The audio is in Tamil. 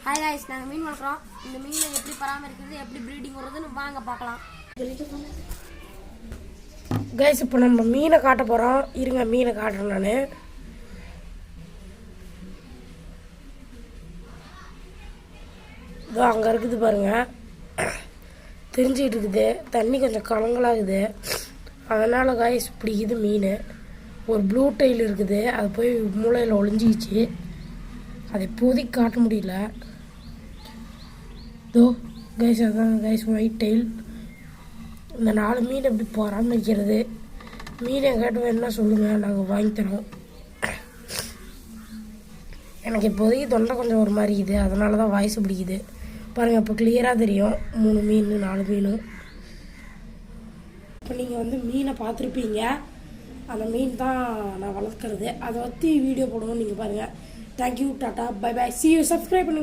ஹாய் गाइस நாங்கள் மீன் வளர்க்குறோம். இந்த மீனை எப்படி பராமரிக்கிறது, எப்படி ப்ரீடிங் வருதுன்னு வாங்க பார்க்கலாம். கைஸ் இப்போ நம்ம மீனை காட்ட போகிறோம். இருங்க மீனை காட்டுறேன் நான். இதோ அங்கே இருக்குது பாருங்கள், தெரிஞ்சிக்கிட்டு இருக்குது. தண்ணி கொஞ்சம் கலங்கலாகுது, அதனால் கைஸ் பிடிக்குது மீன். ஒரு ப்ளூ டைல் இருக்குது, அது போய் மூளையில் ஒளிஞ்சிக்கிச்சு. அதை இப்போதைக்கு காட்ட முடியல. இதோ கைஸ் அதான் கைஸ் ஒயிட் டைல். இந்த 4 மீன் எப்படி பராமரிக்கிறது, மீனை கேட்டு வேணுன்னா சொல்லுங்கள், நாங்கள் வாங்கித்தரோம். எனக்கு இப்போதைக்கு தொண்டை கொஞ்சம் ஒரு மாதிரி இருக்குது, அதனால தான் வாய்ஸ் பிடிக்குது. பாருங்கள் இப்போ கிளியராக தெரியும் 3 மீன் 4 மீனும். இப்போ நீங்கள் வந்து மீனை பார்த்துருப்பீங்க, அந்த மீன் தான் நான் வளர்க்குறது. அதை பற்றி வீடியோ போடுவோம், நீங்கள் பாருங்கள். Thank you, tata, bye bye, see you, subscribe பண்ணுங்கள்.